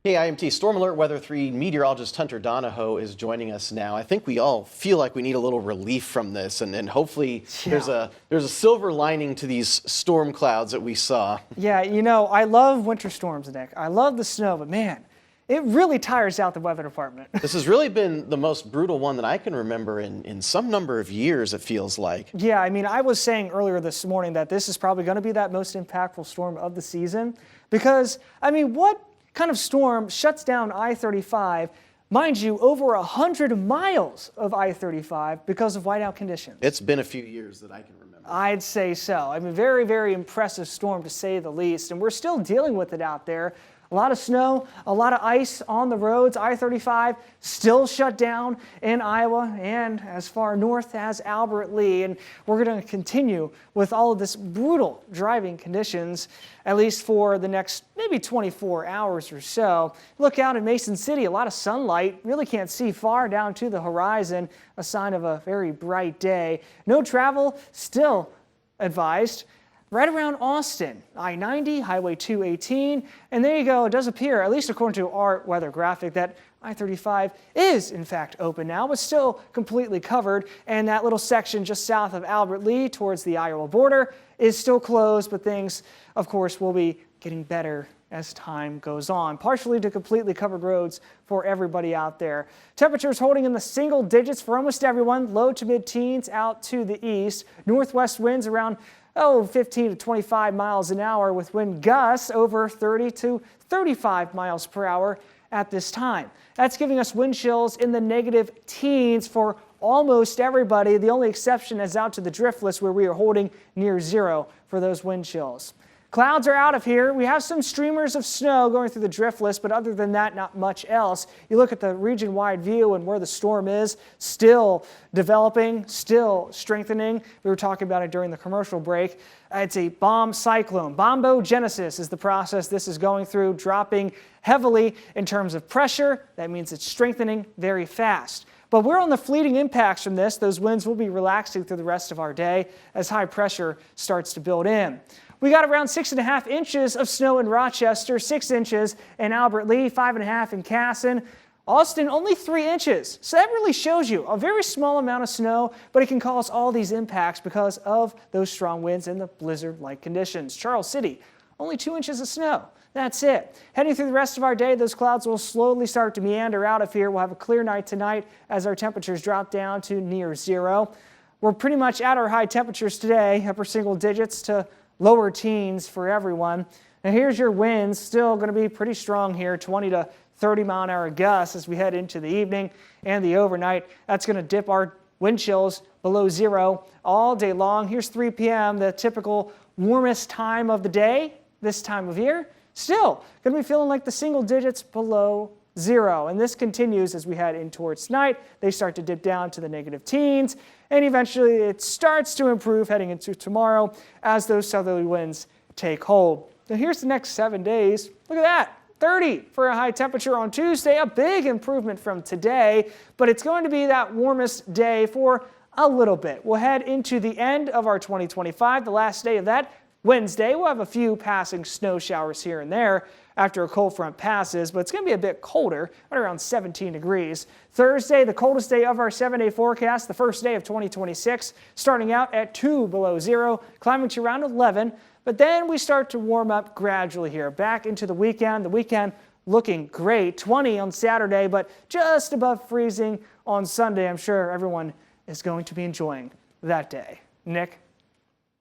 KIMT Storm Alert Weather 3 Meteorologist Hunter Donahoe is joining us now. I think we all feel like we need a little relief from this, and hopefully there's a silver lining to these storm clouds that we saw. Yeah, you know, I love winter storms, Nick. I love the snow, but man, it really tires out the weather department. This has really been the most brutal one that I can remember in some number of years, it feels like. Yeah, I mean, I was saying earlier this morning that this is probably going to be that most impactful storm of the season because, I mean, what kind of storm shuts down I-35, mind you, over 100 miles of I-35 because of whiteout conditions? It's been a few years that I can remember. I'd say so. I mean, very, very impressive storm to say the least, and we're still dealing with it out there. A lot of snow, a lot of ice on the roads. I-35 still shut down in Iowa and as far north as Albert Lea. And we're going to continue with all of this brutal driving conditions, at least for the next maybe 24 hours or so. Look out in Mason City, a lot of sunlight. Really can't see far down to the horizon, a sign of a very bright day. No travel still advised. Right around Austin, I-90, Highway 218, and there you go. It does appear, at least according to our weather graphic, that I-35 is in fact open now, but still completely covered, and that little section just south of Albert Lea towards the Iowa border is still closed, but things, of course, will be getting better as time goes on. Partially to completely covered roads for everybody out there. Temperatures holding in the single digits for almost everyone, low to mid-teens out to the east. Northwest winds around 15 to 25 miles an hour with wind gusts over 30 to 35 miles per hour at this time. That's giving us wind chills in the negative teens for almost everybody. The only exception is out to the driftless where we are holding near zero for those wind chills. Clouds are out of here. We have some streamers of snow going through the driftless, but other than that, not much else. You look at the region-wide view and where the storm is, still developing, still strengthening. We were talking about it during the commercial break. It's a bomb cyclone. Bombogenesis is the process this is going through, dropping heavily in terms of pressure. That means it's strengthening very fast. But we're on the fleeting impacts from this. Those winds will be relaxing through the rest of our day as high pressure starts to build in. We got around 6.5 inches of snow in Rochester, 6 inches in Albert Lea, 5.5 in Casson. Austin, only 3 inches. So that really shows you a very small amount of snow, but it can cause all these impacts because of those strong winds and the blizzard-like conditions. Charles City, only 2 inches of snow. That's it. Heading through the rest of our day, those clouds will slowly start to meander out of here. We'll have a clear night tonight as our temperatures drop down to near zero. We're pretty much at our high temperatures today, upper single digits to lower teens for everyone. Now here's your winds, still going to be pretty strong here, 20 to 30 mile an hour gusts as we head into the evening and the overnight. That's going to dip our wind chills below zero all day long. Here's 3 p.m., the typical warmest time of the day this time of year. Still going to be feeling like the single digits below zero. And this continues as we head in towards tonight. They start to dip down to the negative teens, and eventually it starts to improve heading into tomorrow as those southerly winds take hold. Now here's the next 7 days. Look at that. 30 for a high temperature on Tuesday, a big improvement from today, but it's going to be that warmest day for a little bit. We'll head into the end of our 2025, the last day of that. Wednesday, we'll have a few passing snow showers here and there after a cold front passes, but it's going to be a bit colder at around 17 degrees. Thursday, the coldest day of our 7-day forecast, the first day of 2026, starting out at 2 below zero, climbing to around 11, but then we start to warm up gradually here, back into the weekend. The weekend looking great, 20 on Saturday, but just above freezing on Sunday. I'm sure everyone is going to be enjoying that day. Nick?